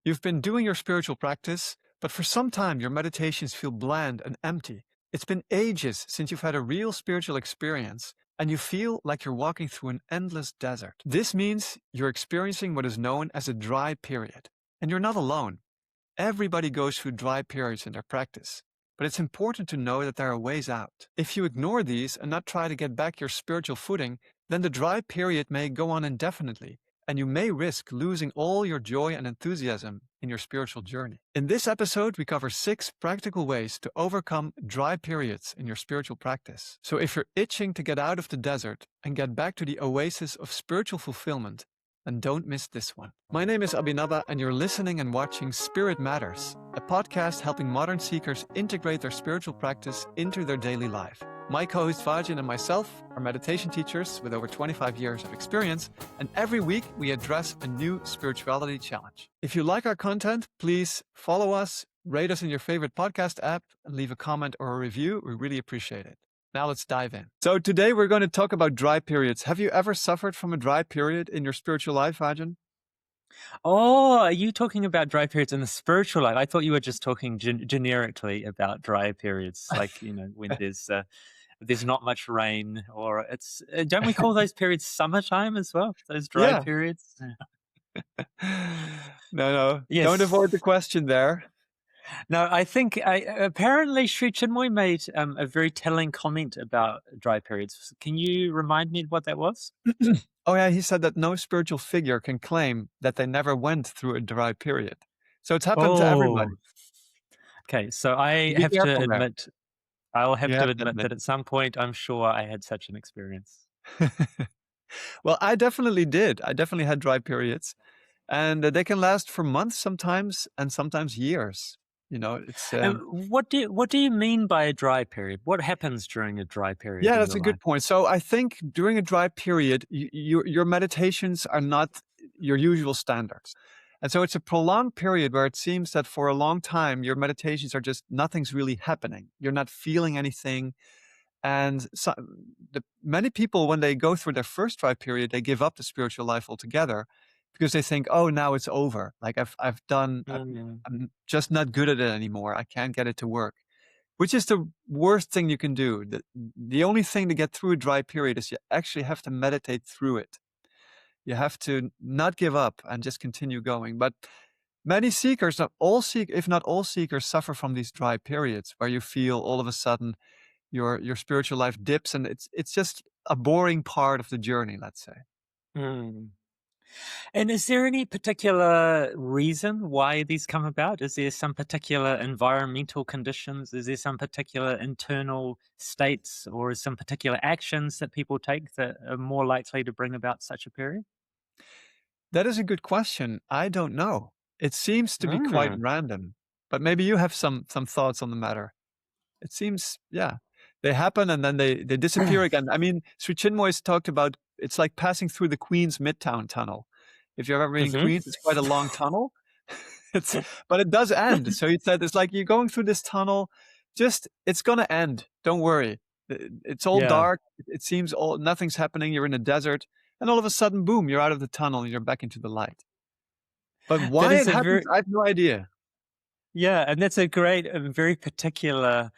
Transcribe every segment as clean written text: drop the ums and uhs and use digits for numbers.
You've been doing your spiritual practice, but for some time your meditations feel bland and empty. It's been ages since you've had a real spiritual experience, and you feel like you're walking through an endless desert. This means you're experiencing what is known as a dry period. And you're not alone. Everybody goes through dry periods in their practice. But it's important to know that there are ways out. If you ignore these and not try to get back your spiritual footing, then the dry period may go on indefinitely, and you may risk losing all your joy and enthusiasm in your spiritual journey. In this episode, we cover 6 practical ways to overcome dry periods in your spiritual practice. So if you're itching to get out of the desert and get back to the oasis of spiritual fulfillment, then don't miss this one. My name is Abhinava, and you're listening and watching Spirit Matters, a podcast helping modern seekers integrate their spiritual practice into their daily life. My co-host Bhajan and myself are meditation teachers with over 25 years of experience, and every week we address a new spirituality challenge. If you like our content, please follow us, rate us in your favorite podcast app, and leave a comment or a review. We really appreciate it. Now let's dive in. So today we're going to talk about dry periods. Have you ever suffered from a dry period in your spiritual life, Bhajan? Oh, are you talking about dry periods in the spiritual life? I thought you were just talking generically about dry periods, like, when there's not much rain, or don't we call those periods summertime as well? Those dry Yeah. periods? No. Yes. Don't avoid the question there. No, I think apparently Sri Chinmoy made a very telling comment about dry periods. Can you remind me what that was? Oh yeah, he said that no spiritual figure can claim that they never went through a dry period. So it's happened to everybody. Okay, so I Be have to careful there. admit, I'll have You to have to admit admit. that at some point I'm sure I had such an experience. Well, I definitely did. I definitely had dry periods, and they can last for months sometimes, and sometimes years. It's And what do you mean by a dry period? What happens during a dry period? yeah, in that's your a good life? point. So I think during a dry period, your meditations are not your usual standards. And so it's a prolonged period where it seems that for a long time, your meditations are just, nothing's really happening. You're not feeling anything. And so, many people, when they go through their first dry period, they give up the spiritual life altogether because they think, oh, now it's over. Like I've done, I'm just not good at it anymore. I can't get it to work, which is the worst thing you can do. The only thing to get through a dry period is you actually have to meditate through it. You have to not give up and just continue going. But many seekers, if not all seekers, suffer from these dry periods where you feel all of a sudden your spiritual life dips, and it's just a boring part of the journey, let's say. Mm. And is there any particular reason why these come about? Is there some particular environmental conditions? Is there some particular internal states, or is some particular actions that people take that are more likely to bring about such a period? That is a good question. I don't know. It seems to be quite random, but maybe you have some thoughts on the matter. It seems, yeah, they happen and then they disappear again. I mean, Sri Chinmoy's talked about, it's like passing through the Queens Midtown Tunnel. If you've ever been in Queens, it's quite a long tunnel. But it does end. So he said, it's like you're going through this tunnel, it's going to end. Don't worry. It's all dark. It seems nothing's happening. You're in a desert. And all of a sudden, boom, you're out of the tunnel and you're back into the light. But why it happens, I have no idea. Yeah, and that's a great, very particular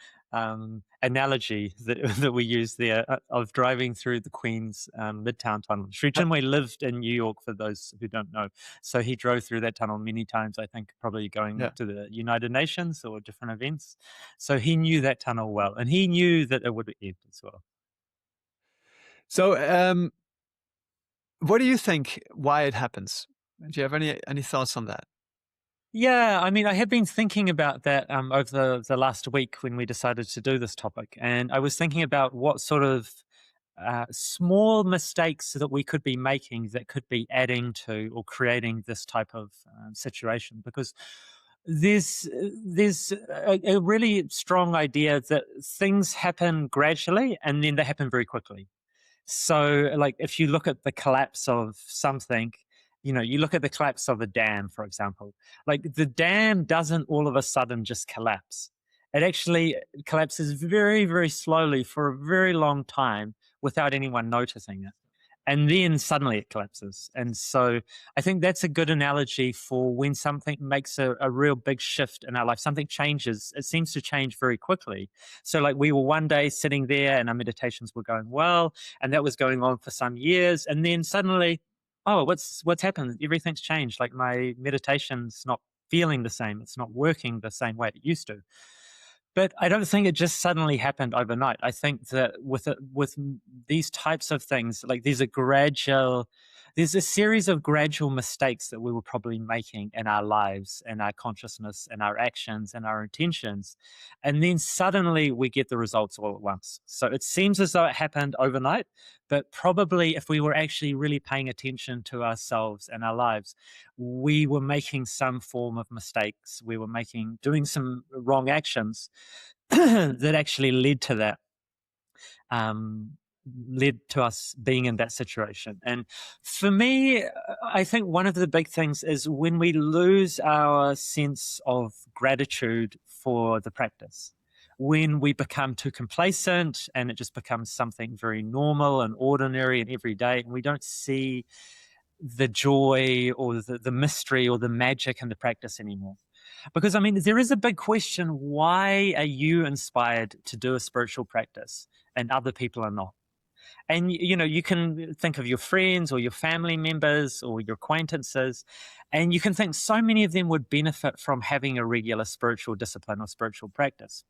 analogy that we use there of driving through the Queens Midtown Tunnel. Sri Chinmoy lived in New York, for those who don't know. So he drove through that tunnel many times, I think, probably going to the United Nations or different events. So he knew that tunnel well, and he knew that it would end as well. So what do you think, why it happens? Do you have any thoughts on that? Yeah, I mean, I have been thinking about that over the last week when we decided to do this topic. And I was thinking about what sort of small mistakes that we could be making that could be adding to or creating this type of situation. Because there's a really strong idea that things happen gradually and then they happen very quickly. So, like, if you look at the collapse of something, you look at the collapse of a dam, for example, like the dam doesn't all of a sudden just collapse. It actually collapses very, very slowly for a very long time without anyone noticing it. and then suddenly it collapses. And so I think that's a good analogy for when something makes a real big shift in our life, something changes, it seems to change very quickly. So like we were one day sitting there and our meditations were going well, and that was going on for some years, and then suddenly, oh, what's happened? Everything's changed. Like my meditation's not feeling the same, it's not working the same way it used to. But I don't think it just suddenly happened overnight. I think that with these types of things, like there's a series of gradual mistakes that we were probably making in our lives, in our consciousness, in our actions, and our intentions. And then suddenly we get the results all at once. So it seems as though it happened overnight, but probably if we were actually really paying attention to ourselves and our lives, we were making some form of mistakes. We were doing some wrong actions that actually led to that, um, led to us being in that situation. And for me, I think one of the big things is when we lose our sense of gratitude for the practice. When we become too complacent and it just becomes something very normal and ordinary and everyday, and we don't see the joy or the mystery or the magic in the practice anymore. Because I mean, there is a big question: why are you inspired to do a spiritual practice and other people are not? And you know, you can think of your friends or your family members or your acquaintances, and you can think so many of them would benefit from having a regular spiritual discipline or spiritual practice.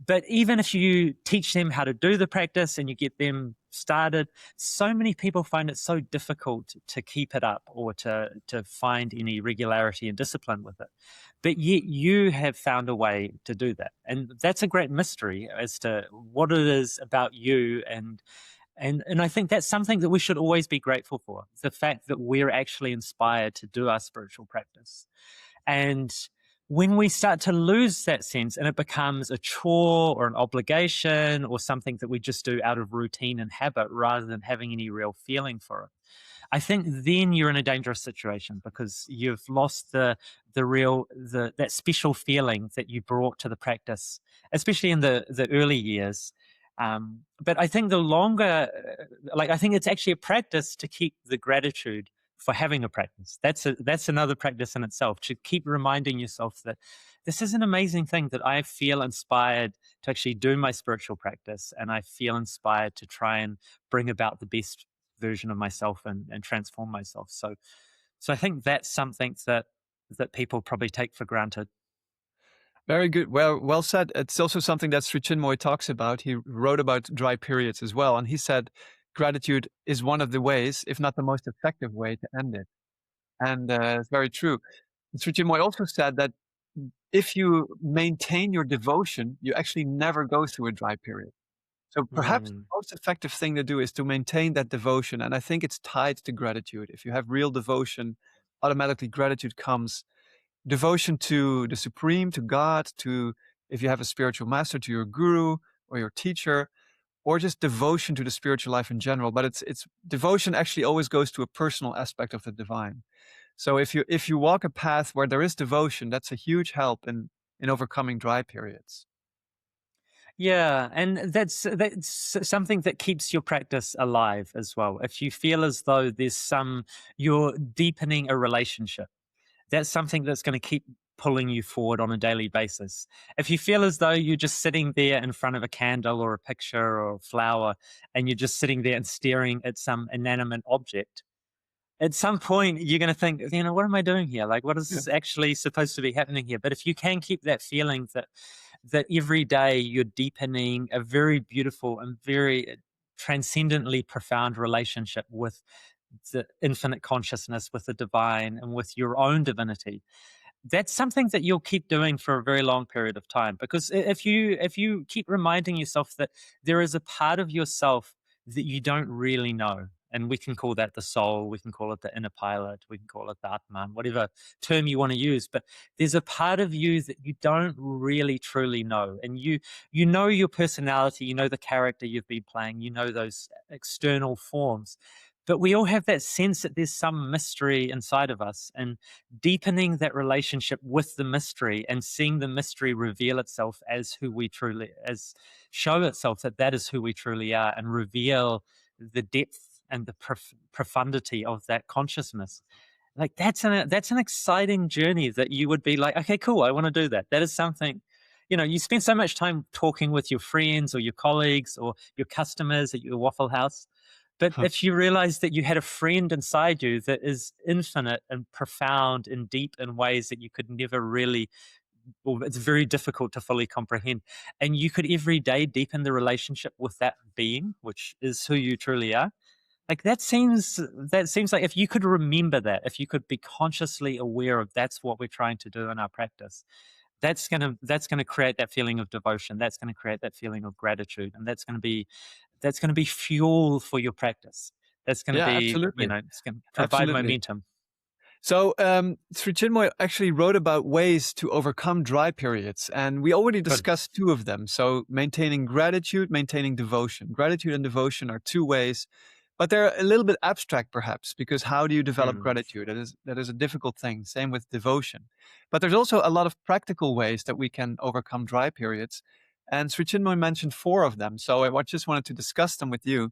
But even if you teach them how to do the practice and you get them started, so many people find it so difficult to keep it up or to find any regularity and discipline with it. But yet you have found a way to do that. And that's a great mystery as to what it is about you. And I think that's something that we should always be grateful for, the fact that we're actually inspired to do our spiritual practice. And when we start to lose that sense and it becomes a chore or an obligation or something that we just do out of routine and habit rather than having any real feeling for it, I think then you're in a dangerous situation because you've lost that special feeling that you brought to the practice, especially in the early years. But I think the longer, I think it's actually a practice to keep the gratitude for having a practice. That's another practice in itself, to keep reminding yourself that this is an amazing thing, that I feel inspired to actually do my spiritual practice, and I feel inspired to try and bring about the best version of myself and transform myself. So I think that's something that people probably take for granted. Very good. Well said. It's also something that Sri Chinmoy talks about. He wrote about dry periods as well. And he said gratitude is one of the ways, if not the most effective way, to end it. And it's very true. Sri Chinmoy also said that if you maintain your devotion, you actually never go through a dry period. So perhaps the Mm. most effective thing to do is to maintain that devotion. And I think it's tied to gratitude. If you have real devotion, automatically gratitude comes. Devotion to the Supreme, to God, to, if you have a spiritual master, to your guru or your teacher, or just devotion to the spiritual life in general. But it's devotion actually always goes to a personal aspect of the divine. So if you walk a path where there is devotion, that's a huge help in overcoming dry periods. Yeah, and that's something that keeps your practice alive as well. If you feel as though you're deepening a relationship, that's something that's going to keep pulling you forward on a daily basis. If you feel as though you're just sitting there in front of a candle or a picture or a flower, and you're just sitting there and staring at some inanimate object, at some point you're going to think, what am I doing here? Like, what Yeah. is actually supposed to be happening here? But if you can keep that feeling that every day you're deepening a very beautiful and very transcendently profound relationship with the infinite consciousness, with the divine, and with your own divinity, that's something that you'll keep doing for a very long period of time. Because if you keep reminding yourself that there is a part of yourself that you don't really know, and we can call that the soul, we can call it the inner pilot, we can call it the Atman, whatever term you want to use, but there's a part of you that you don't really truly know. And you know your personality, you know the character you've been playing, you know those external forms, but we all have that sense that there's some mystery inside of us. And deepening that relationship with the mystery and seeing the mystery reveal itself as show itself that is who we truly are, and reveal the depth and the profundity of that consciousness. Like that's an exciting journey that you would be like, okay, cool, I want to do that. That is something, you spend so much time talking with your friends or your colleagues or your customers at your Waffle House. But Huh. if you realize that you had a friend inside you that is infinite and profound and deep in ways that you could never really, or it's very difficult to fully comprehend, and you could every day deepen the relationship with that being, which is who you truly are, like that seems like if you could remember that, if you could be consciously aware of that's what we're trying to do in our practice, that's gonna create that feeling of devotion. That's gonna create that feeling of gratitude, and that's gonna be fuel for your practice. That's gonna Yeah, be, absolutely. it's gonna provide Absolutely. momentum. So, Sri Chinmoy actually wrote about ways to overcome dry periods, and we already Good. discussed two of them. So, maintaining gratitude, maintaining devotion. Gratitude and devotion are two ways, but they're a little bit abstract, perhaps, because how do you develop Mm, gratitude? That is a difficult thing. Same with devotion. But there's also a lot of practical ways that we can overcome dry periods, and Sri Chinmoy mentioned four of them. So, just wanted to discuss them with you.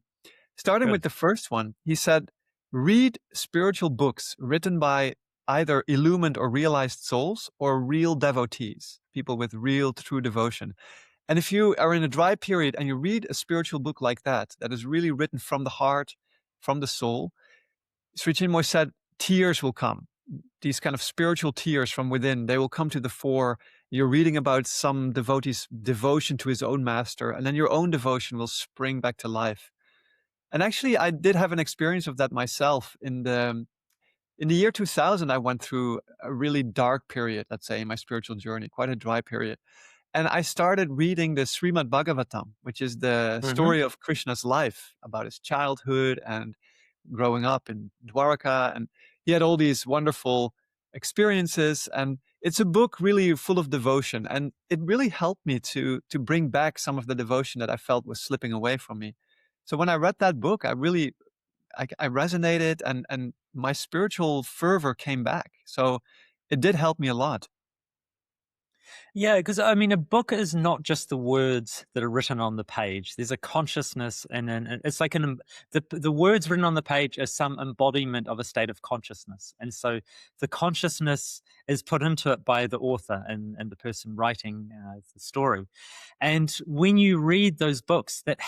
Starting with good. the first one, he said, read spiritual books written by either illumined or realized souls or real devotees, people with real true devotion. And if you are in a dry period and you read a spiritual book like that, that is really written from the heart, from the soul, Sri Chinmoy said, tears will come. These kind of spiritual tears from within, they will come to the fore. You're reading about some devotee's devotion to his own master, and then your own devotion will spring back to life. And actually, I did have an experience of that myself. In the year 2000, I went through a really dark period, let's say, in my spiritual journey, quite a dry period. And I started reading the Srimad Bhagavatam, which is the Hmm. story of Krishna's life, about his childhood and growing up in Dwaraka. And he had all these wonderful experiences. And it's a book really full of devotion. And it really helped me to bring back some of the devotion that I felt was slipping away from me. So when I read that book, I resonated, and my spiritual fervor came back. So it did help me a lot. Yeah, because I mean, a book is not just the words that are written on the page. There's a consciousness, and it's like the words written on the page are some embodiment of a state of consciousness, and so the consciousness is put into it by the author and the person writing the story. And when you read those books that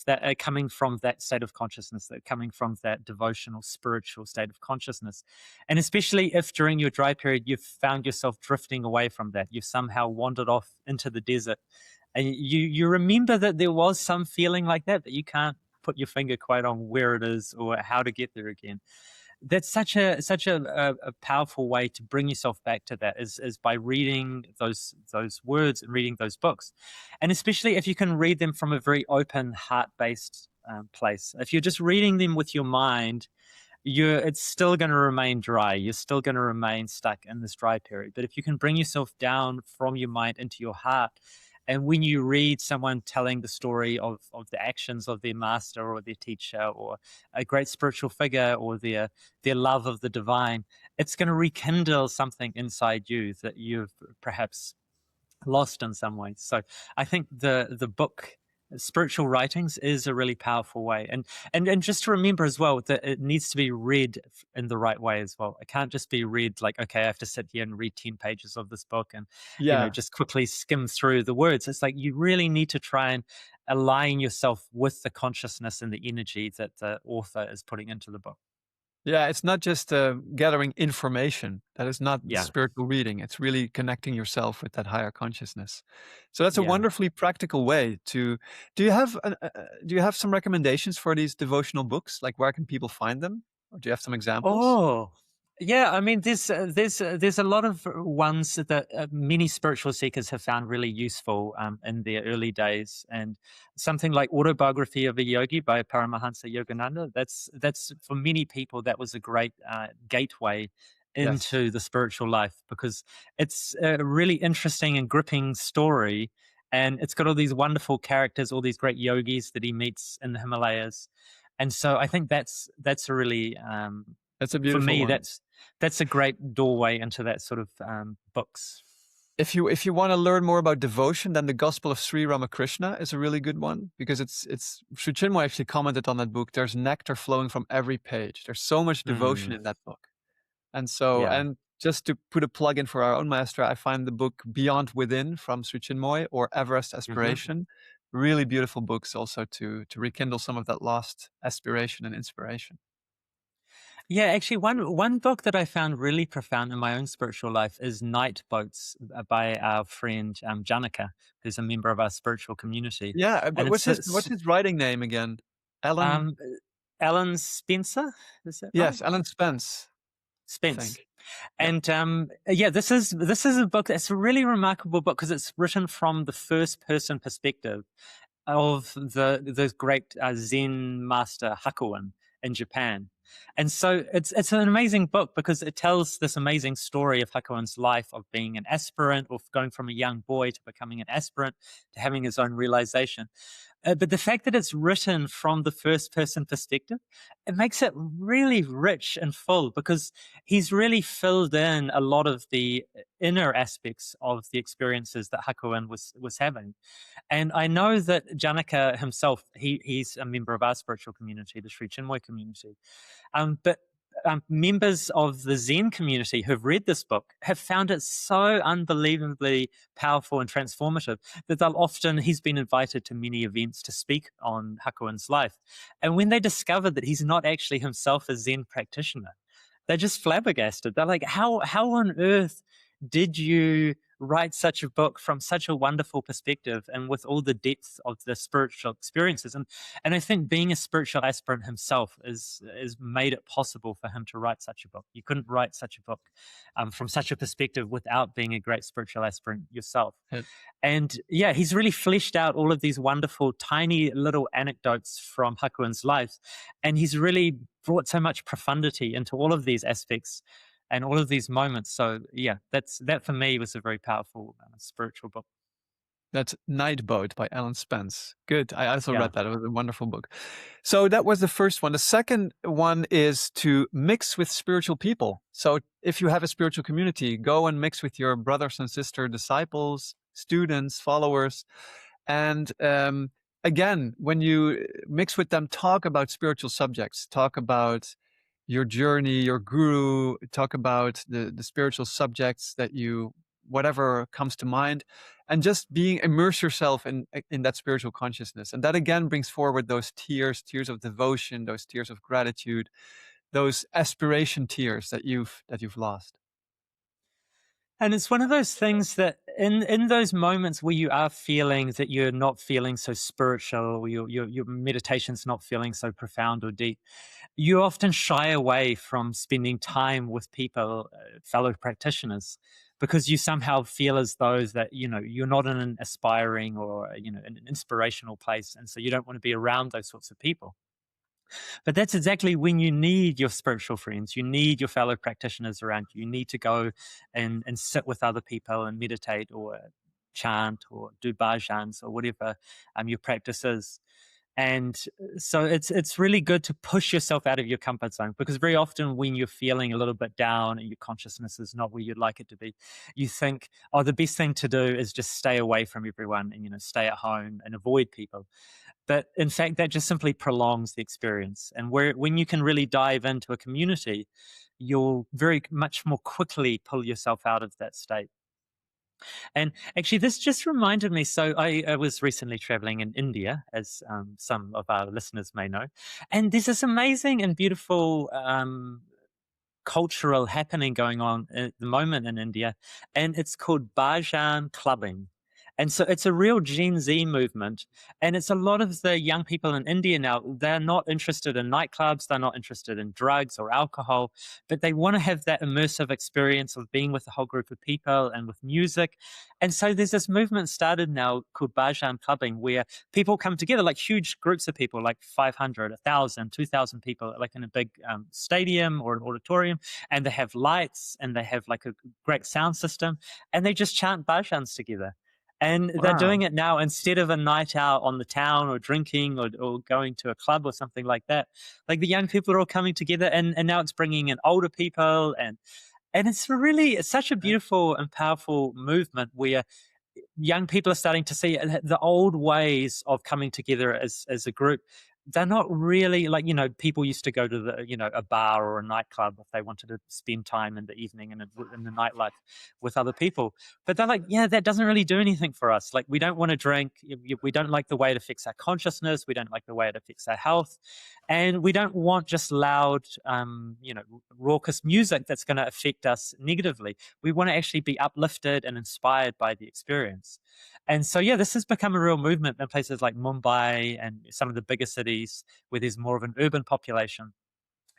are coming from that state of consciousness, that are coming from that devotional, spiritual state of consciousness, and especially if during your dry period you've found yourself drifting away from that, you've somehow wandered off into the desert, and you remember that there was some feeling like that, but you can't put your finger quite on where it is or how to get there again. That's such a powerful way to bring yourself back to that is by reading those words and reading those books, and especially if you can read them from a very open heart based place. If you're just reading them with your mind, it's still going to remain dry. You're still going to remain stuck in this dry period. But if you can bring yourself down from your mind into your heart, and when you read someone telling the story of the actions of their master or their teacher or a great spiritual figure or their love of the divine, it's going to rekindle something inside you that you've perhaps lost in some ways. So I think the book spiritual writings is a really powerful way, and just to remember as well that it needs to be read in the right way as well. It can't just be read like, okay, I have to sit here and read 10 pages of this book and Yeah. just quickly skim through the words. It's like you really need to try and align yourself with the consciousness and the energy that the author is putting into the book. Yeah, it's not just gathering information. That is not Yeah. spiritual reading. It's really connecting yourself with that higher consciousness. So that's a Yeah. wonderfully practical way to. Do you have some recommendations for these devotional books? Like, where can people find them? Or do you have some examples? Oh, yeah. I mean, there's a lot of ones that many spiritual seekers have found really useful in their early days, and something like Autobiography of a Yogi by Paramahansa Yogananda. That's for many people that was a great gateway Yes, into the spiritual life, because it's a really interesting and gripping story, and it's got all these wonderful characters, all these great yogis that he meets in the Himalayas, and so I think that's a really that's a for beautiful me, one. that's a great doorway into that sort of books. If you want to learn more about devotion, then the Gospel of Sri Ramakrishna is a really good one, because it's Sri Chinmoy actually commented on that book. There's nectar flowing from every page. There's so much devotion Mm, in that book. And so, yeah. and just to put a plug in for our own master, I find the book Beyond Within from Sri Chinmoy, or Everest Hmm. Aspiration, really beautiful books also to rekindle some of that lost aspiration and inspiration. Yeah, actually, one book that I found really profound in my own spiritual life is Night Boats by our friend Janaka, who's a member of our spiritual community, Yeah, and what's his writing name again? Alan. um, Alan Spencer. Is that right? Yes, Alan Spence, I Spence. think. Yeah. And yeah, this is a book that's a really remarkable book because it's written from the first person perspective of the great Zen master Hakuin in Japan. And so it's an amazing book because it tells this amazing story of Hakuin's life of being an aspirant, or going from a young boy to becoming an aspirant to having his own realization. But the fact that it's written from the first person perspective, it makes it really rich and full because he's really filled in a lot of the inner aspects of the experiences that Hakuin was having. And I know that Janaka himself, he's a member of our spiritual community, the Sri Chinmoy community. But members of the Zen community who've read this book have found it so unbelievably powerful and transformative that he's been invited to many events to speak on Hakuin's life. And when they discover that he's not actually himself a Zen practitioner, they're just flabbergasted. They're like, how on earth did you write such a book from such a wonderful perspective and with all the depth of the spiritual experiences? And I think being a spiritual aspirant himself is made it possible for him to write such a book. You couldn't write such a book from such a perspective without being a great spiritual aspirant yourself. Yeah. And yeah, he's really fleshed out all of these wonderful, tiny little anecdotes from Hakuin's life. And he's really brought so much profundity into all of these aspects and all of these moments. So yeah, that for me was a very powerful spiritual book. That's Night Boat by Alan Spence. Good. I also Yeah. read that. It was a wonderful book. So that was the first one. The second one is to mix with spiritual people. So if you have a spiritual community, go and mix with your brothers and sister disciples, students, followers. And again, when you mix with them, talk about spiritual subjects, talk about your journey, your guru, talk about the spiritual subjects that you, whatever comes to mind, and just immerse yourself in that spiritual consciousness. And that again brings forward those tears of devotion, those tears of gratitude, those aspiration tears that you've lost. And it's one of those things that in those moments where you are feeling that you're not feeling so spiritual, or your meditation's not feeling so profound or deep, you often shy away from spending time with people, fellow practitioners, because you somehow feel as though that you're not in an aspiring or an inspirational place, and so you don't want to be around those sorts of people. But that's exactly when you need your spiritual friends. You need your fellow practitioners around you. You need to go and sit with other people and meditate or chant or do bhajans or whatever your practice is. And so it's really good to push yourself out of your comfort zone, because very often when you're feeling a little bit down and your consciousness is not where you'd like it to be, you think, oh, the best thing to do is just stay away from everyone and stay at home and avoid people. But in fact, that just simply prolongs the experience. And when you can really dive into a community, you'll very much more quickly pull yourself out of that state. And actually, this just reminded me. So I was recently traveling in India, as some of our listeners may know. And there's this amazing and beautiful cultural happening going on at the moment in India, and it's called Bhajan clubbing. And so it's a real Gen Z movement. And it's a lot of the young people in India now, they're not interested in nightclubs, they're not interested in drugs or alcohol, but they want to have that immersive experience of being with a whole group of people and with music. And so there's this movement started now called Bhajan clubbing, where people come together, like huge groups of people, like 500, 1,000, 2,000 people, like in a big stadium or an auditorium. And they have lights and they have like a great sound system, and they just chant bhajans together. And they're Wow. doing it now instead of a night out on the town or drinking or going to a club or something like that. Like the young people are all coming together, and now it's bringing in older people, And it's such a beautiful and powerful movement where young people are starting to see the old ways of coming together as a group. They're not really like, people used to go to a bar or a nightclub if they wanted to spend time in the evening and in the nightlife with other people. But they're like, yeah, that doesn't really do anything for us. Like, we don't want to drink. We don't like the way it affects our consciousness. We don't like the way it affects our health. And we don't want just loud, raucous music that's going to affect us negatively. We want to actually be uplifted and inspired by the experience. And so, yeah, this has become a real movement in places like Mumbai and some of the bigger cities where there's more of an urban population.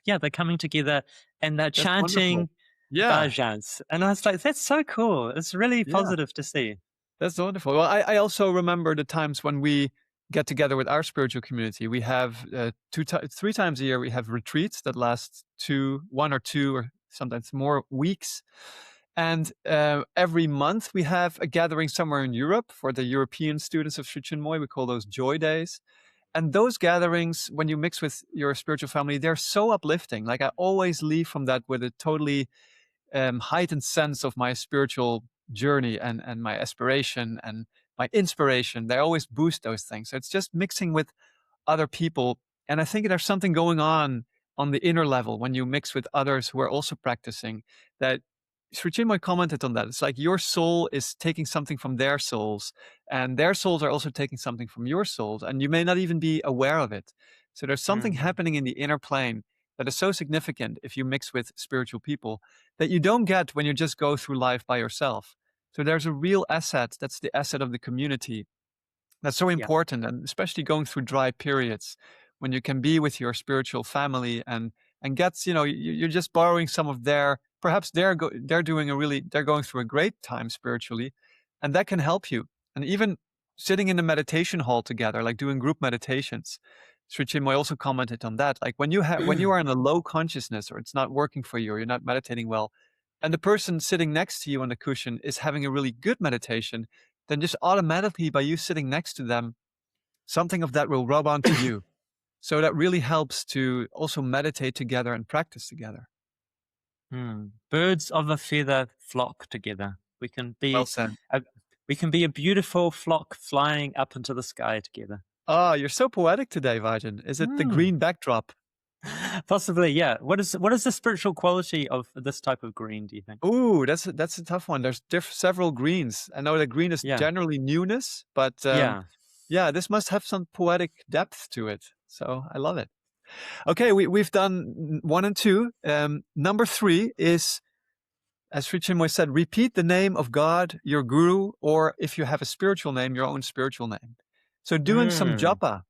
Yeah, they're coming together and they're That's wonderful. chanting Yeah, bhajans. And I was like, that's so cool. It's really yeah. positive to see. That's wonderful. Well, I also remember the times when we get together with our spiritual community. We have 3 times a year. We have retreats that last 1 or 2 or sometimes more weeks, and every month we have a gathering somewhere in Europe for the European students of Sri Chinmoy. We call those Joy Days. And those gatherings, when you mix with your spiritual family, they're so uplifting. Like I always leave from that with a totally heightened sense of my spiritual journey and my aspiration and my inspiration. They always boost those things. So it's just mixing with other people. And I think there's something going on the inner level when you mix with others who are also practicing that. Sri Chinmoy commented on that. It's like your soul is taking something from their souls, and their souls are also taking something from your souls, and you may not even be aware of it. So there's something Mhm. happening in the inner plane that is so significant if you mix with spiritual people that you don't get when you just go through life by yourself. So there's a real asset. That's the asset of the community. That's so Yeah. important, and especially going through dry periods when you can be with your spiritual family and gets you're just borrowing some of their perhaps they're going through a great time spiritually, and that can help you. And even sitting in the meditation hall together, like doing group meditations. Sri Chinmoy also commented on that. Like when you are in a low consciousness or it's not working for you or you're not meditating well, and the person sitting next to you on the cushion is having a really good meditation, then just automatically by you sitting next to them, something of that will rub onto you. So that really helps to also meditate together and practice together. Birds of a feather flock together. Well said. A, we can be a beautiful flock flying up into the sky together. Ah, you're so poetic today, Vajan. Is it the Hmm. green backdrop? Possibly, yeah. What is the spiritual quality of this type of green, do you think? Ooh, that's a tough one. There's several greens. I know that green is Yeah. generally newness, but Yeah. yeah, this must have some poetic depth to it. So I love it. Okay, we've done 1 and 2. Number 3 is, as Sri Chinmoy said, repeat the name of God, your guru, or if you have a spiritual name, your own spiritual name. So doing some Mm. japa,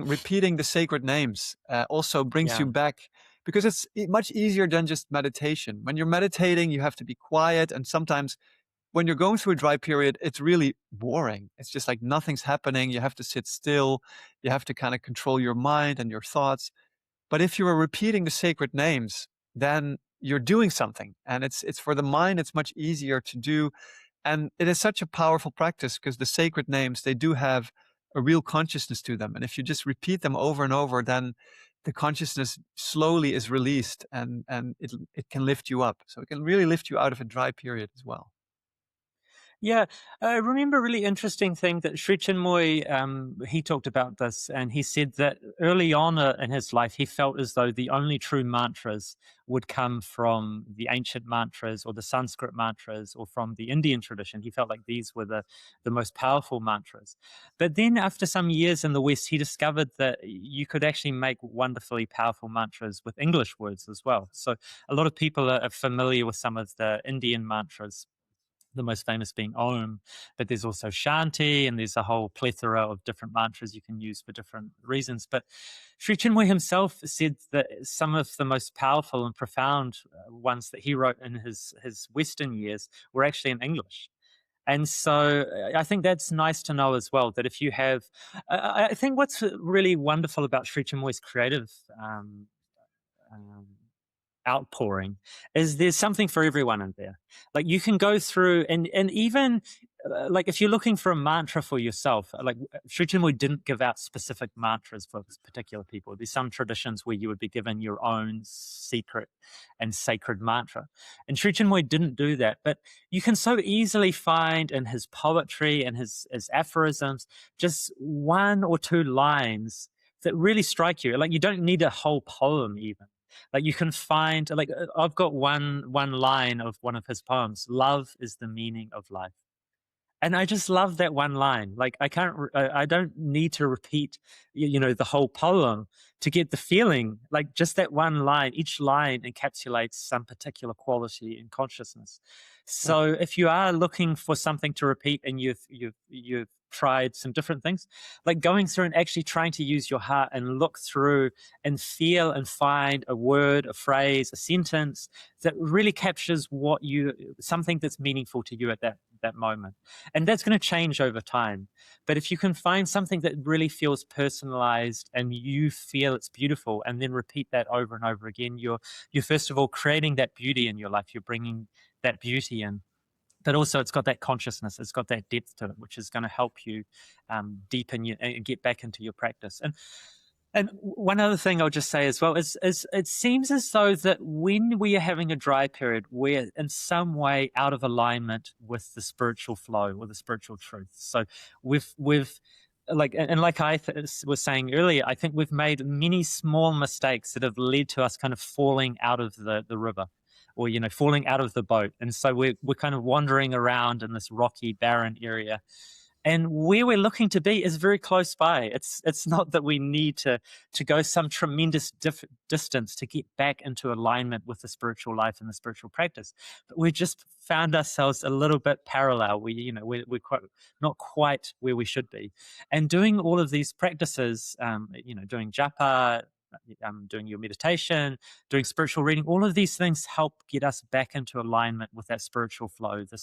repeating the sacred names also brings you Yeah. back, because it's much easier than just meditation. When you're meditating, you have to be quiet. And sometimes when you're going through a dry period, it's really boring. It's just like nothing's happening. You have to sit still. You have to kind of control your mind and your thoughts. But if you are repeating the sacred names, then you're doing something, and it's for the mind. It's much easier to do, and it is such a powerful practice because the sacred names, they do have a real consciousness to them. And if you just repeat them over and over, then the consciousness slowly is released, and it can lift you up. So it can really lift you out of a dry period as well. Yeah, I remember a really interesting thing that Sri Chinmoy, he talked about this, and he said that early on in his life, he felt as though the only true mantras would come from the ancient mantras or the Sanskrit mantras or from the Indian tradition. He felt like these were the most powerful mantras. But then after some years in the West, he discovered that you could actually make wonderfully powerful mantras with English words as well. So a lot of people are familiar with some of the Indian mantras, the most famous being Om, but there's also Shanti, and there's a whole plethora of different mantras you can use for different reasons. But Sri Chinmoy himself said that some of the most powerful and profound ones that he wrote in his Western years were actually in English. And so I think that's nice to know as well, that if you have, I think what's really wonderful about Sri Chinmoy's creative um, outpouring is there's something for everyone in there. Like, you can go through and even like if you're looking for a mantra for yourself, like Sri Chinmoy didn't give out specific mantras for particular people. There's some traditions where you would be given your own secret and sacred mantra. And Sri Chinmoy didn't do that. But you can so easily find in his poetry and his aphorisms just one or two lines that really strike you. Like you don't need a whole poem even. Like you can find, like I've got one line of one of his poems: "Love is the meaning of life." And I just love that one line. Like I don't need to repeat, the whole poem to get the feeling. Like just that one line, each line encapsulates some particular quality in consciousness. Yeah. So if you are looking for something to repeat and you've tried some different things, like going through and actually trying to use your heart and look through and feel and find a word, a phrase, a sentence that really captures something that's meaningful to you at that moment. And that's going to change over time. But if you can find something that really feels personalized and you feel it's beautiful, and then repeat that over and over again, you're first of all creating that beauty in your life. You're bringing that beauty in. But also, it's got that consciousness, it's got that depth to it, which is going to help you deepen and get back into your practice. And one other thing I'll just say as well is it seems as though that when we are having a dry period, we're in some way out of alignment with the spiritual flow or the spiritual truth. So we've like, and like I was saying earlier, I think we've made many small mistakes that have led to us kind of falling out of the river, or falling out of the boat. And so we're kind of wandering around in this rocky, barren area. And where we're looking to be is very close by. It's not that we need to go some tremendous distance to get back into alignment with the spiritual life and the spiritual practice. But we just found ourselves a little bit parallel. We're not quite where we should be. And doing all of these practices, doing japa, doing your meditation, doing spiritual reading, all of these things help get us back into alignment with that spiritual flow, the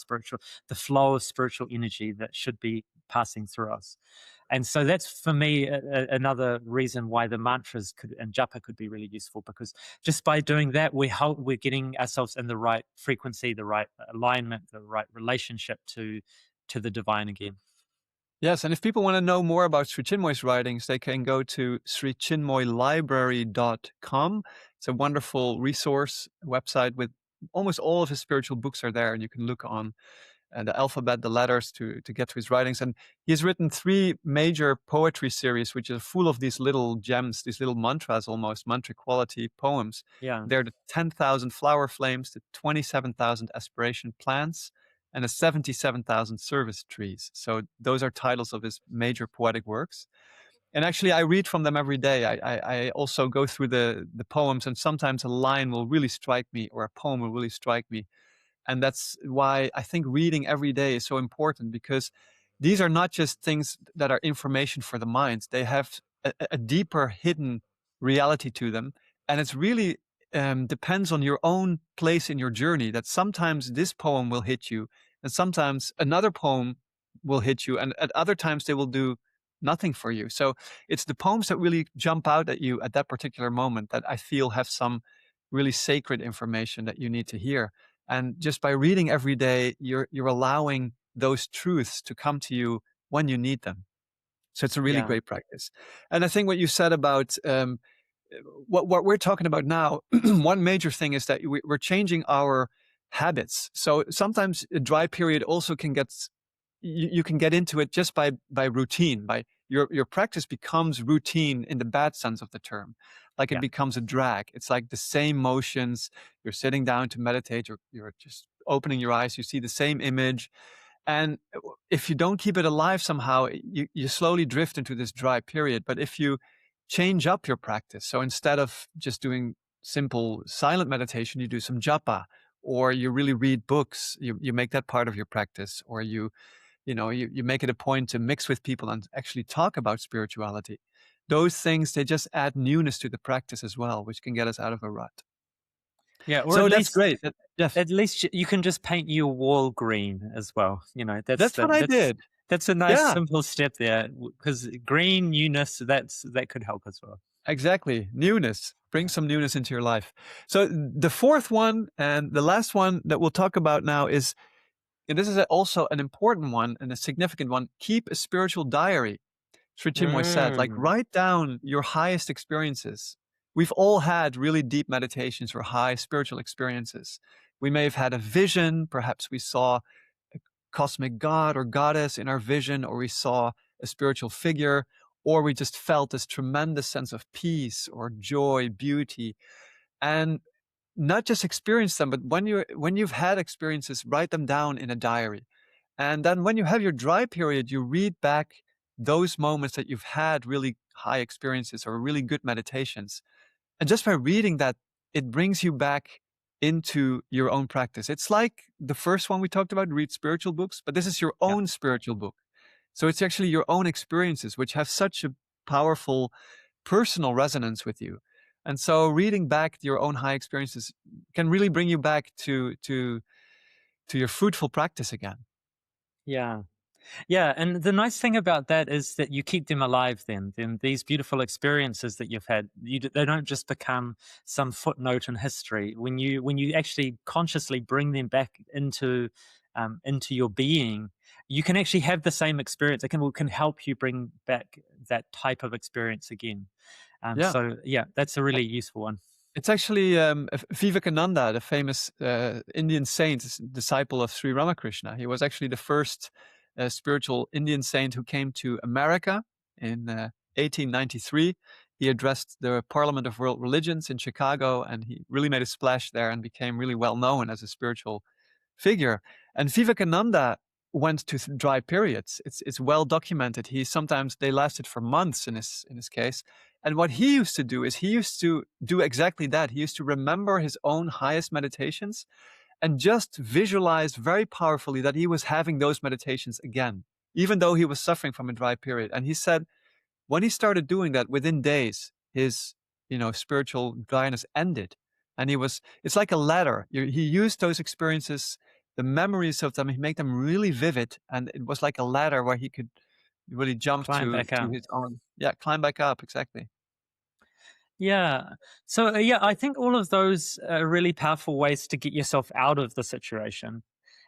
flow of spiritual energy that should be passing through us. And so that's for me another reason why the mantras and japa could be really useful, because just by doing that, we're getting ourselves in the right frequency, the right alignment, the right relationship to the divine again. Yes, and if people want to know more about Sri Chinmoy's writings, they can go to srichinmoylibrary.com. It's a wonderful resource website with almost all of his spiritual books are there, and you can look on the alphabet, the letters to get to his writings. And he's written 3 major poetry series, which are full of these little gems, these little mantras, almost mantra quality poems. Yeah. They're the 10,000 flower flames, the 27,000 aspiration plants, and the 77,000 service trees. So those are titles of his major poetic works. And actually, I read from them every day. I also go through the poems, and sometimes a line will really strike me, or a poem will really strike me. And that's why I think reading every day is so important, because these are not just things that are information for the mind. They have a deeper hidden reality to them. And it's really depends on your own place in your journey, that sometimes this poem will hit you and sometimes another poem will hit you. And at other times they will do nothing for you. So it's the poems that really jump out at you at that particular moment that I feel have some really sacred information that you need to hear. And just by reading every day, you're allowing those truths to come to you when you need them. So it's a really great practice. And I think what you said about what we're talking about now, one major thing is that we're changing our habits. So sometimes a dry period also can get, you can get into it just by routine, by your practice becomes routine in the bad sense of the term. Like it becomes a drag. It's like the same motions. You're sitting down to meditate, you're just opening your eyes, you see the same image. And if you don't keep it alive somehow, you slowly drift into this dry period. But if you change up your practice, so instead of just doing simple silent meditation, you do some japa, or you really read books, you make that part of your practice, or you make it a point to mix with people and actually talk about spirituality. Those things, they just add newness to the practice as well, which can get us out of a rut. Yeah, or so at that's least, great. Yes. At least you can just paint your wall green as well. That's what I did. That's a nice Yeah. simple step there, because green newness, that could help as well. Exactly. Newness. Bring some newness into your life. So the fourth one and the last one that we'll talk about now is And this is also an important one and a significant one. Keep a spiritual diary. Sri Chinmoy said, like, Mm, write down your highest experiences. We've all had really deep meditations or high spiritual experiences. We may have had a vision. Perhaps we saw a cosmic god or goddess in our vision, or we saw a spiritual figure, or we just felt this tremendous sense of peace or joy, beauty. And not just experience them, but when you've had experiences, write them down in a diary. And then when you have your dry period, you read back those moments that you've had really high experiences or really good meditations. And just by reading that, it brings you back into your own practice. It's like the first one we talked about, read spiritual books, but this is your yeah. own spiritual book. So it's actually your own experiences, which have such a powerful personal resonance with you. And so reading back your own high experiences can really bring you back to your fruitful practice again. Yeah. Yeah, and the nice thing about that is that you keep them alive then. Then these beautiful experiences that you've had, they don't just become some footnote in history. When you actually consciously bring them back into your being, you can actually have the same experience. It can help you bring back that type of experience again. Yeah. So yeah, that's a really useful one. It's actually Vivekananda, the famous Indian saint, disciple of Sri Ramakrishna. He was actually the first spiritual Indian saint who came to America in 1893. He addressed the Parliament of World Religions in Chicago, and he really made a splash there and became really well known as a spiritual figure. And Vivekananda went to dry periods. It's well documented. They lasted for months in his case. And what he used to do is he used to do exactly that. He used to remember his own highest meditations and just visualize very powerfully that he was having those meditations again, even though he was suffering from a dry period. And he said when he started doing that, within days, his spiritual dryness ended, and it's like a ladder. He used those experiences, the memories of them, he made them really vivid, and it was like a ladder where he could really jump Climb back to up. his own, yeah, climb back up, exactly. Yeah. So yeah, I think all of those are really powerful ways to get yourself out of the situation.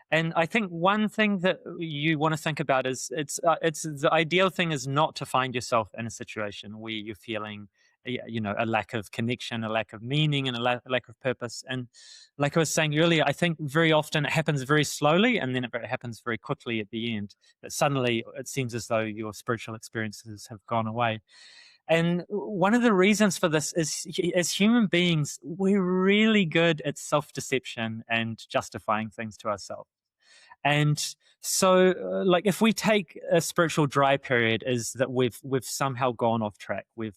And I think one thing that you want to think about is it's the ideal thing is not to find yourself in a situation where you're feeling a lack of connection, a lack of meaning, and a lack of purpose. And like I was saying earlier, I think very often it happens very slowly, and then it happens very quickly at the end. That suddenly it seems as though your spiritual experiences have gone away. And one of the reasons for this is as human beings, we're really good at self deception and justifying things to ourselves. And so, like, if we take a spiritual dry period, is that we've somehow gone off track. We've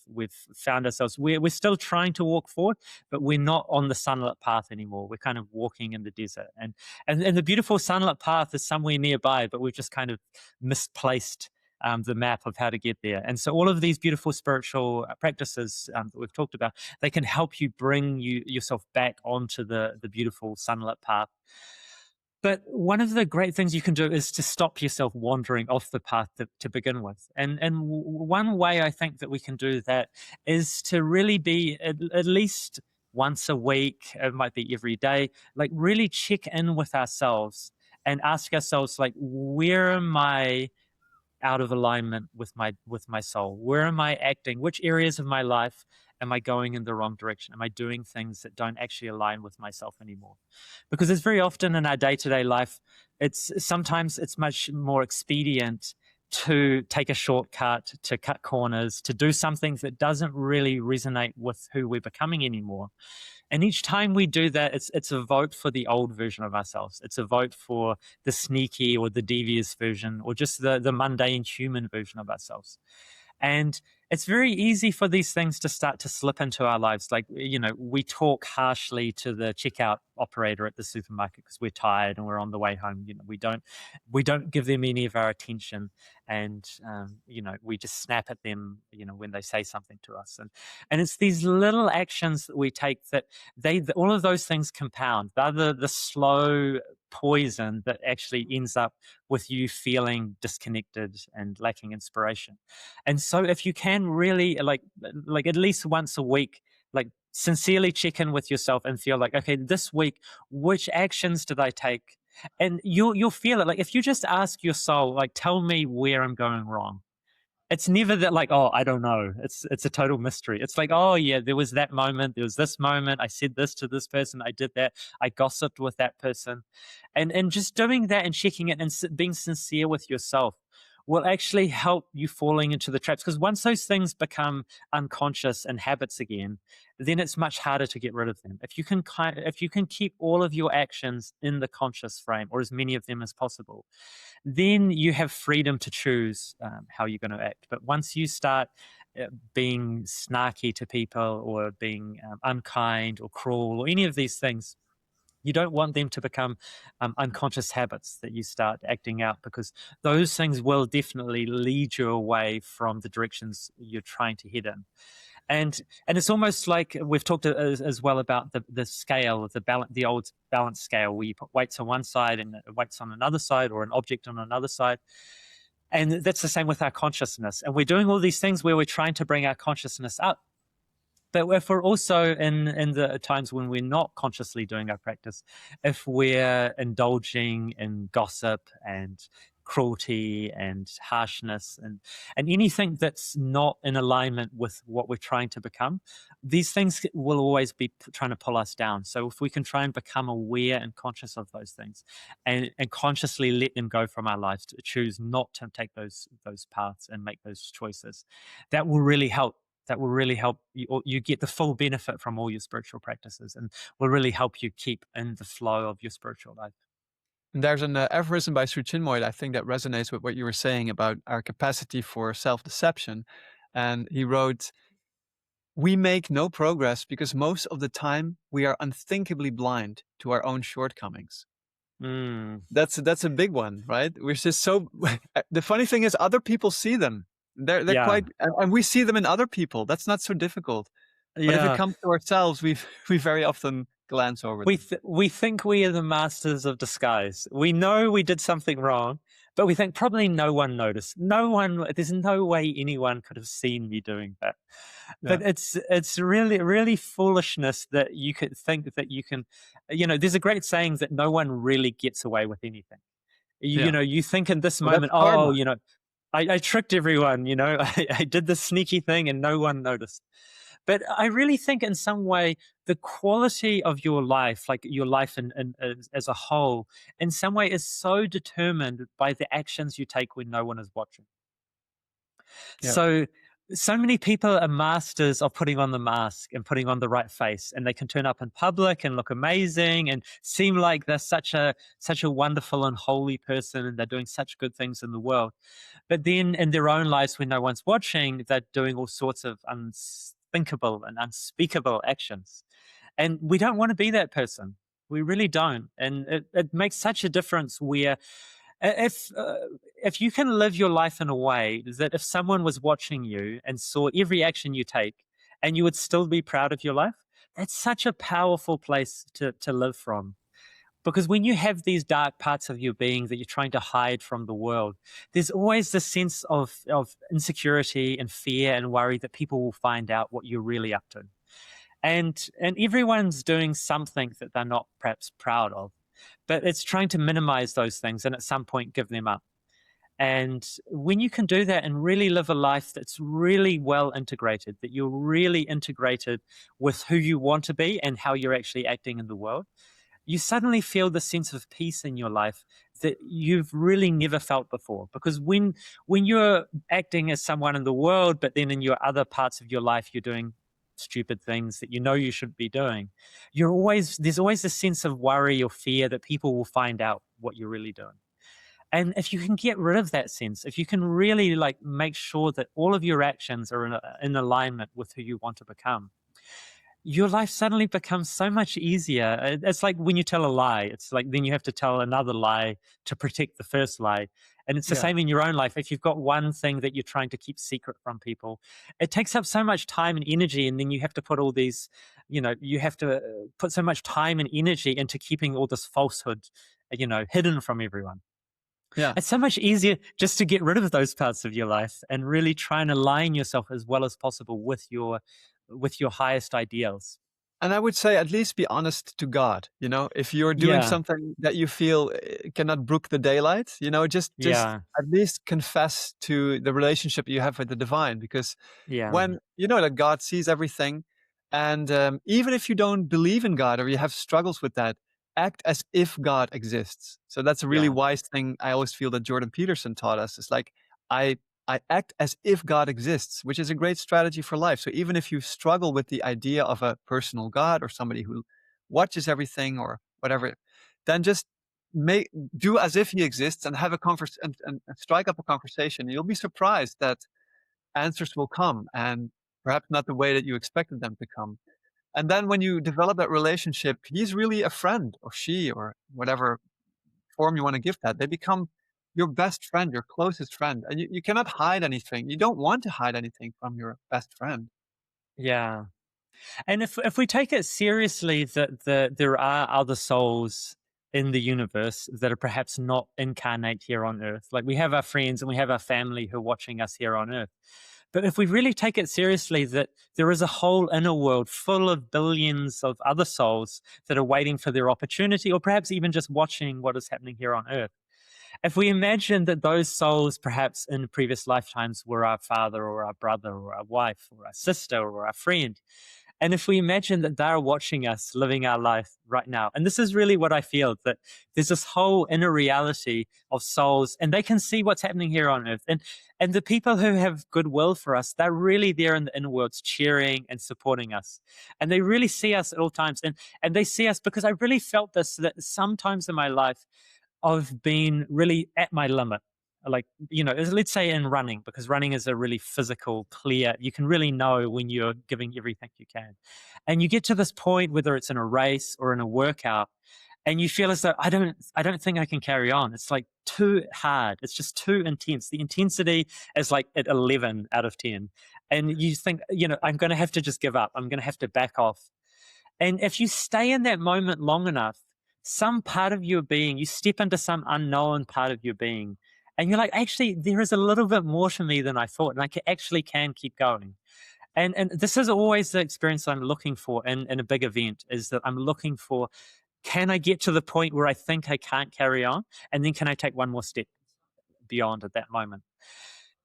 found ourselves we're still trying to walk forward, but we're not on the sunlit path anymore. We're kind of walking in the desert, and the beautiful sunlit path is somewhere nearby, but we've just kind of misplaced the map of how to get there. And so all of these beautiful spiritual practices that we've talked about, they can help you bring yourself back onto the beautiful sunlit path. But one of the great things you can do is to stop yourself wandering off the path to begin with. And one way I think that we can do that is to really be at least once a week, it might be every day, like really check in with ourselves and ask ourselves, like, where am I out of alignment with my soul? Where am I acting? Which areas of my life am I going in the wrong direction? Am I doing things that don't actually align with myself anymore? Because it's very often in our day-to-day life, sometimes it's much more expedient to take a shortcut, to cut corners, to do something that doesn't really resonate with who we're becoming anymore. And each time we do that, it's a vote for the old version of ourselves. It's a vote for the sneaky or the devious version, or just the mundane human version of ourselves. And it's very easy for these things to start to slip into our lives. Like, we talk harshly to the checkout operator at the supermarket because we're tired and we're on the way home. We don't give them any of our attention, and we just snap at them, when they say something to us. And it's these little actions that we take that all of those things compound. They're the slow poison that actually ends up with you feeling disconnected and lacking inspiration. And so if you can really like at least once a week, sincerely check in with yourself and feel like, okay, this week, which actions did I take And you'll feel it. Like if you just ask your soul, like, tell me where I'm going wrong. It's never that like, oh, I don't know. It's a total mystery. It's like, oh yeah, there was that moment, there was this moment, I said this to this person, I did that, I gossiped with that person. And just doing that and checking it and being sincere with yourself will actually help you falling into the traps, because once those things become unconscious and habits again, then it's much harder to get rid of them. If you can keep all of your actions in the conscious frame, or as many of them as possible, then you have freedom to choose how you're going to act. But once you start being snarky to people, or being unkind or cruel or any of these things, you don't want them to become unconscious habits that you start acting out, because those things will definitely lead you away from the directions you're trying to head in. And it's almost like we've talked as well about the scale of the old balance scale, where you put weights on one side and weights on another side, or an object on another side. And that's the same with our consciousness. And we're doing all these things where we're trying to bring our consciousness up. But if we're also in the times when we're not consciously doing our practice, if we're indulging in gossip and cruelty and harshness and anything that's not in alignment with what we're trying to become, these things will always be trying to pull us down. So if we can try and become aware and conscious of those things, and consciously let them go from our lives, to choose not to take those paths and make those choices, that will really help. That will really help you, or you get the full benefit from all your spiritual practices, and will really help you keep in the flow of your spiritual life. And there's an aphorism by Sri Chinmoy, I think, that resonates with what you were saying about our capacity for self-deception. And he wrote, "We make no progress because most of the time we are unthinkably blind to our own shortcomings." Mm, That's a big one, right? We're just so. The funny thing is, other people see them. They're yeah, quite, and we see them in other people. That's not so difficult. But if it yeah. comes to ourselves, we very often glance over them. We think we are the masters of disguise. We know we did something wrong, but we think probably no one noticed. There's no way anyone could have seen me doing that. Yeah, But it's really foolishness that you could think that you can. There's a great saying that no one really gets away with anything. yeah. You think in this Well, that's moment, oh, karma. I tricked everyone. I did this sneaky thing and no one noticed. But I really think in some way, the quality of your life, like your life as a whole, in some way is so determined by the actions you take when no one is watching. Yeah, So many people are masters of putting on the mask and putting on the right face, and they can turn up in public and look amazing and seem like they're such a wonderful and holy person, and they're doing such good things in the world. But then in their own lives, when no one's watching, they're doing all sorts of unthinkable and unspeakable actions. And we don't want to be that person. We really don't. And it makes such a difference where if uh, if you can live your life in a way that if someone was watching you and saw every action you take, and you would still be proud of your life, that's such a powerful place to live from. Because when you have these dark parts of your being that you're trying to hide from the world, there's always this sense of insecurity and fear and worry that people will find out what you're really up to. And everyone's doing something that they're not perhaps proud of, but it's trying to minimize those things and at some point give them up. And when you can do that and really live a life that's really well integrated, that you're really integrated with who you want to be and how you're actually acting in the world, you suddenly feel the sense of peace in your life that you've really never felt before. Because when you're acting as someone in the world, but then in your other parts of your life you're doing stupid things that you know you shouldn't be doing, there's always a sense of worry or fear that people will find out what you're really doing. And if you can get rid of that sense, if you can really like make sure that all of your actions are in alignment with who you want to become, your life suddenly becomes so much easier. It's like when you tell a lie, it's like then you have to tell another lie to protect the first lie. And it's the yeah, same in your own life. If you've got one thing that you're trying to keep secret from people, it takes up so much time and energy. And then you have to put all these, you have to put so much time and energy into keeping all this falsehood, hidden from everyone. yeah. It's so much easier just to get rid of those parts of your life and really try and align yourself as well as possible with your highest ideals. And I would say at least be honest to God. If you're doing Yeah, something that you feel cannot brook the daylight, just yeah, at least confess to the relationship you have with the divine, because yeah, when you know that God sees everything, and even if you don't believe in God or you have struggles with that, act as if God exists. So that's a really yeah, wise thing. I always feel that Jordan Peterson taught us. It's like I I act as if God exists, which is a great strategy for life. So even if you struggle with the idea of a personal God or somebody who watches everything or whatever, then just make do as if he exists and have a and strike up a conversation. You'll be surprised that answers will come, and perhaps not the way that you expected them to come. And then when you develop that relationship, he's really a friend, or she, or whatever form you want to give that. They become your best friend, your closest friend. And you cannot hide anything. You don't want to hide anything from your best friend. yeah. And if we take it seriously that there are other souls in the universe that are perhaps not incarnate here on Earth, like we have our friends and we have our family who are watching us here on Earth. But if we really take it seriously that there is a whole inner world full of billions of other souls that are waiting for their opportunity, or perhaps even just watching what is happening here on Earth. If we imagine that those souls, perhaps in previous lifetimes, were our father or our brother or our wife or our sister or our friend, and if we imagine that they're watching us living our life right now, and this is really what I feel, that there's this whole inner reality of souls, and they can see what's happening here on earth. And the people who have goodwill for us, they're really there in the inner worlds cheering and supporting us. And they really see us at all times. And they see us because I really felt this, that sometimes in my life, I've been really at my limit. Like, let's say in running, because running is a really physical, clear, you can really know when you're giving everything you can. And you get to this point, whether it's in a race or in a workout, and you feel as though I don't think I can carry on. It's like too hard. It's just too intense. The intensity is like at 11 out of 10. And you think, I'm going to have to just give up. I'm going to have to back off. And if you stay in that moment long enough, some part of your being, you step into some unknown part of your being, and you're like, actually, there is a little bit more to me than I thought, and actually can keep going. And this is always the experience I'm looking for in a big event, is that I'm looking for, can I get to the point where I think I can't carry on? And then can I take one more step beyond at that moment?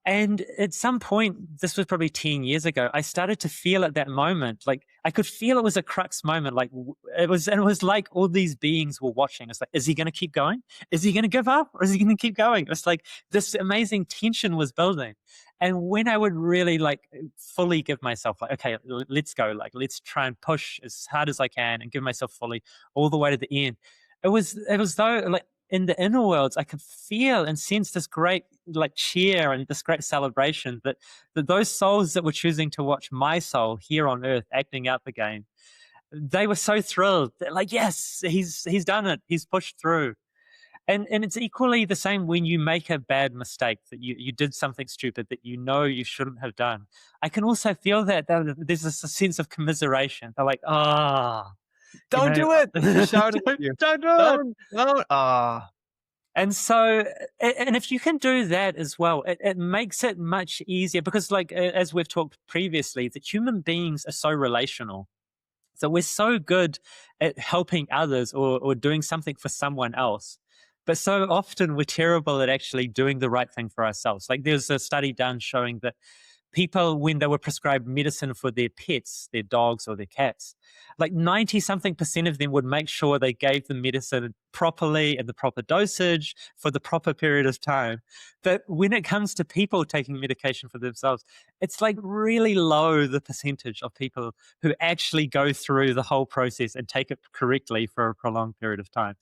And at some point, this was probably 10 years ago, I started to feel at that moment, like I could feel it was a crux moment. Like it was like all these beings were watching. It's like, is he going to keep going? Is he going to give up? Or is he going to keep going? It's like this amazing tension was building. And when I would really like fully give myself like, okay, let's go, like, let's try and push as hard as I can and give myself fully all the way to the end. It was though like in the inner worlds, I could feel and sense this great like cheer and this great celebration that those souls that were choosing to watch my soul here on earth acting up again, they were so thrilled. They're like, yes, he's done it. He's pushed through. And it's equally the same when you make a bad mistake, that you did something stupid that you know you shouldn't have done. I can also feel that there's this sense of commiseration. They're like, ah, you Don't know, do it! They're shouting at you. don't do it. Don't. Ah. And so, and if you can do that as well, it makes it much easier because, like, as we've talked previously, that human beings are so relational. So we're so good at helping others or doing something for someone else. But so often we're terrible at actually doing the right thing for ourselves. Like there's a study done showing that people, when they were prescribed medicine for their pets, their dogs or their cats, like 90 something percent of them would make sure they gave the medicine properly and the proper dosage for the proper period of time. But when it comes to people taking medication for themselves, it's like really low, the percentage of people who actually go through the whole process and take it correctly for a prolonged period of time.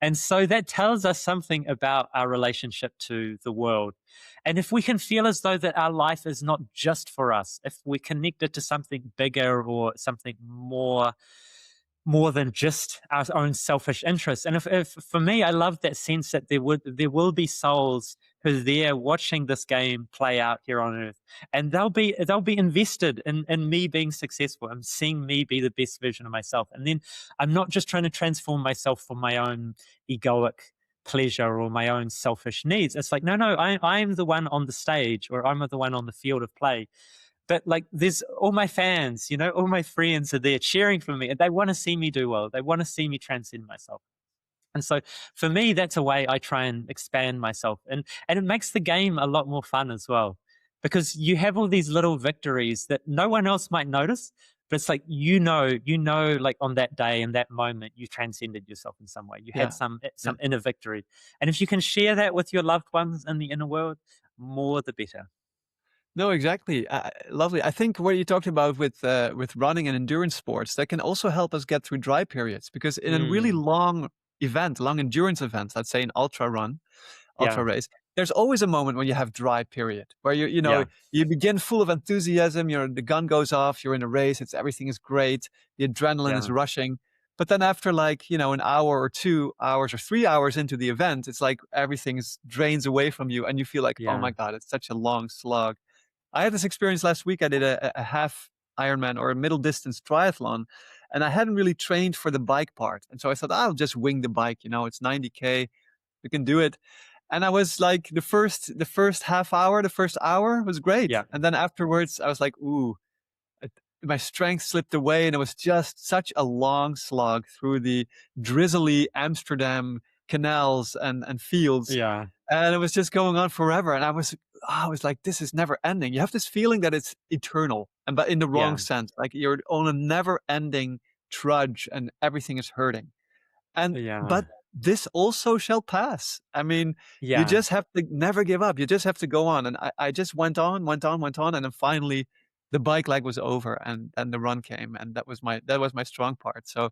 And so that tells us something about our relationship to the world. And if we can feel as though that our life is not just for us, if we're connected to something bigger or something more than just our own selfish interests. And if for me, I love that sense that there will be souls who are there watching this game play out here on earth, and they'll be invested in me being successful and seeing me be the best version of myself. And then I'm not just trying to transform myself for my own egoic pleasure or my own selfish needs. It's like, no, I'm the one on the stage, or I'm the one on the field of play. but like there's all my fans, all my friends are there cheering for me, and they want to see me do well. They want to see me transcend myself. And so for me, that's a way I try and expand myself. And it makes the game a lot more fun as well. Because you have all these little victories that no one else might notice, but it's like like on that day and that moment you transcended yourself in some way. You had Yeah. some inner victory. And if you can share that with your loved ones in the inner world, more the better. No, exactly. Lovely. I think what you talked about with running and endurance sports, that can also help us get through dry periods, because in a really Mm, long event, long endurance event, let's say an ultra run, yeah, ultra race, there's always a moment when you have dry period where yeah, you begin full of enthusiasm, the gun goes off, you're in a race, everything is great, the adrenaline is yeah, rushing. But then after, like, an hour or 2 hours or 3 hours into the event, it's like everything drains away from you and you feel like, oh yeah, my God, it's such a long slog. I had this experience last week. I did a half Ironman or a middle distance triathlon, and I hadn't really trained for the bike part. And so I thought, I'll just wing the bike. It's 90K, we can do it. And I was like, the first half hour, the first hour was great. yeah, And then afterwards, I was like, ooh, it, my strength slipped away, and it was just such a long slog through the drizzly Amsterdam canals and fields, yeah, and it was just going on forever. And I was like, this is never ending. You have this feeling that it's eternal, but in the wrong yeah, sense. Like you're on a never ending trudge and everything is hurting. yeah, But this also shall pass. I mean, you yeah. just have to never give up. You just have to go on. And I just went on, went on, went on. And then finally the bike leg was over, and the run came. And that was my strong part. So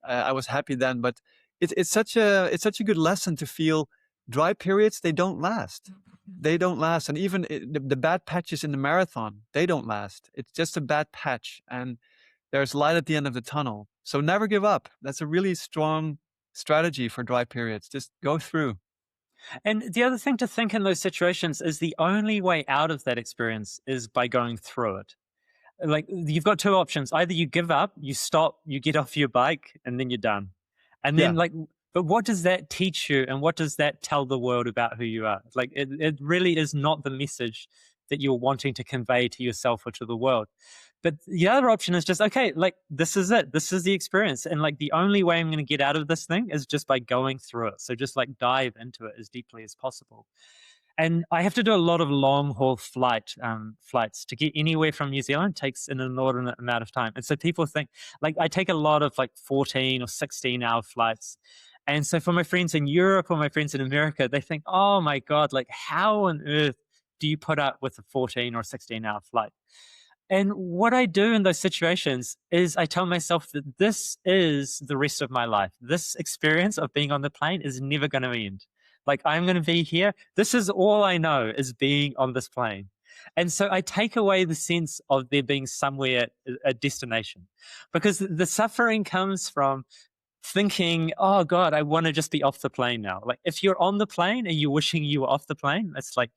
I was happy then. But it's such a good lesson to feel dry periods. They don't last. They don't last. And even the bad patches in the marathon, they don't last. It's just a bad patch, and there's light at the end of the tunnel. So never give up. That's a really strong strategy for dry periods. Just go through. And the other thing to think in those situations is the only way out of that experience is by going through it. Like you've got two options. Either you give up, you stop, you get off your bike, and then you're done. And then Yeah. like, but what does that teach you, and what does that tell the world about who you are? Like it really is not the message that you're wanting to convey to yourself or to the world. But the other option is just, okay, like this is it. This is the experience. And like the only way I'm going to get out of this thing is just by going through it. So just like dive into it as deeply as possible. And I have to do a lot of long haul flights to get anywhere from New Zealand takes an inordinate amount of time. And so people think, like, I take a lot of like 14 or 16-hour flights. And so for my friends in Europe or my friends in America, they think, oh my God, like how on earth do you put up with a 14 or 16-hour flight? And what I do in those situations is I tell myself that this is the rest of my life. This experience of being on the plane is never going to end. Like I'm going to be here. This is all I know is being on this plane. And so I take away the sense of there being somewhere, a destination, because the suffering comes from thinking, oh God, I want to just be off the plane now. Like if you're on the plane and you're wishing you were off the plane, it's like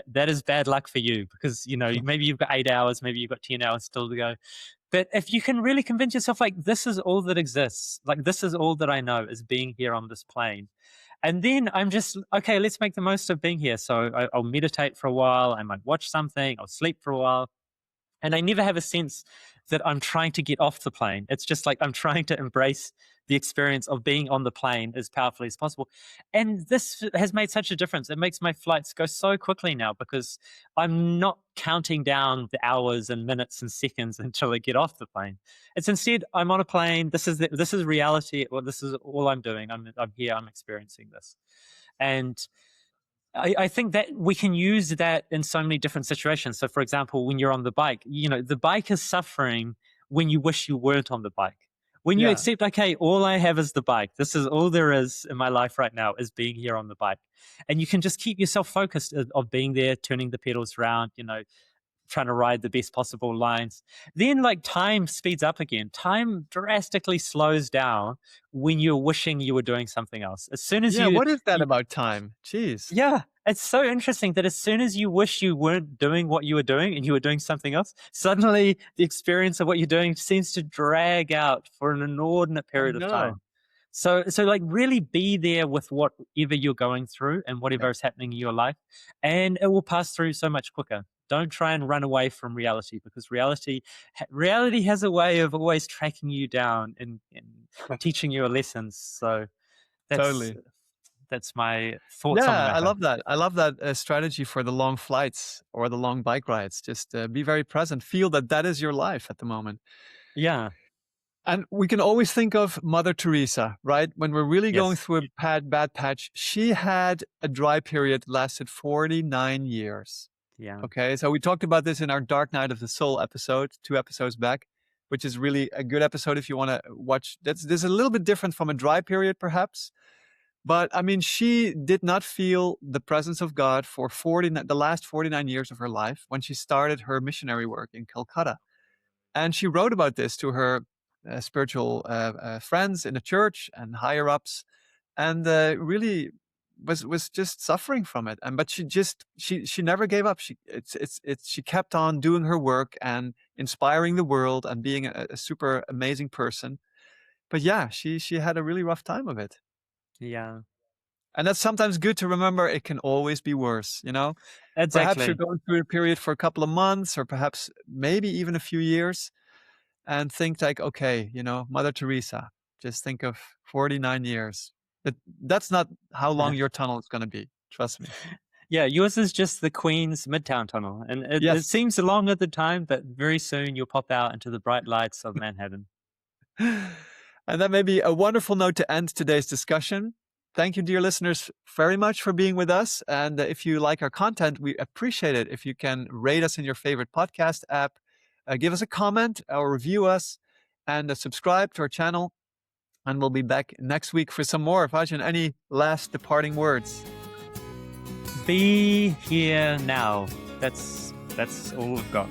that is bad luck for you, because maybe you've got 8 hours, maybe you've got 10 hours still to go. But if you can really convince yourself, like this is all that exists, like this is all that I know is being here on this plane. And then I'm just, okay, let's make the most of being here. So I'll meditate for a while, I might watch something, I'll sleep for a while. And I never have a sense that I'm trying to get off the plane. It's just like I'm trying to embrace the experience of being on the plane as powerfully as possible. And this has made such a difference. It makes my flights go so quickly now because I'm not counting down the hours and minutes and seconds until I get off the plane. It's instead, I'm on a plane. This is reality. Well, this is all I'm doing. I'm here. I'm experiencing this. And I think that we can use that in so many different situations. So, for example, when you're on the bike, the bike is suffering when you wish you weren't on the bike. When you Yeah. accept, okay, all I have is the bike. This is all there is in my life right now is being here on the bike. And you can just keep yourself focused of being there, turning the pedals around, trying to ride the best possible lines. Then like time speeds up again. Time drastically slows down when you're wishing you were doing something else. As soon as Yeah. What is that about time? Jeez. yeah, it's so interesting that as soon as you wish you weren't doing what you were doing and you were doing something else, suddenly the experience of what you're doing seems to drag out for an inordinate I period of know. time. So like really be there with whatever you're going through and Yeah. whatever is happening in your life, and it will pass through so much quicker. Don't try and run away from reality, because reality has a way of always tracking you down and teaching you a lesson. So that's Totally. that's my thoughts on the Yeah, I matter. love that. I love that strategy for the long flights or the long bike rides. Just be very present. Feel that that is your life at the moment. Yeah. And we can always think of Mother Teresa, right? When we're really going Yes. through a bad patch, she had a dry period that lasted 49 years. Yeah. Okay, so we talked about this in our Dark Night of the Soul episode, 2 episodes back, which is really a good episode if you want to watch. This is a little bit different from a dry period, perhaps. But I mean, she did not feel the presence of God for the last 49 years of her life when she started her missionary work in Calcutta. And she wrote about this to her spiritual friends in the church and higher ups, and really was just suffering from it. And but she never gave up. She kept on doing her work and inspiring the world and being a super amazing person. But yeah, she had a really rough time of it. Yeah. And that's sometimes good to remember. It can always be worse, you know? Perhaps you're Exactly. going through a period for a couple of months or perhaps maybe even a few years and think like, okay, Mother Teresa, just think of 49 years. That's not how long your tunnel is going to be. Trust me. Yeah, yours is just the Queen's Midtown Tunnel, and it Yes. seems long at the time, but very soon you'll pop out into the bright lights of Manhattan. And that may be a wonderful note to end today's discussion. Thank you, dear listeners, very much for being with us. And if you like our content, we appreciate it if you can rate us in your favorite podcast app, give us a comment or review us, and subscribe to our channel. And we'll be back next week for some more. Bhajan, any last departing words? Be here now. That's all we've got.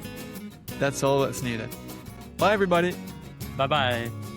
That's all that's needed. Bye, everybody. Bye-bye.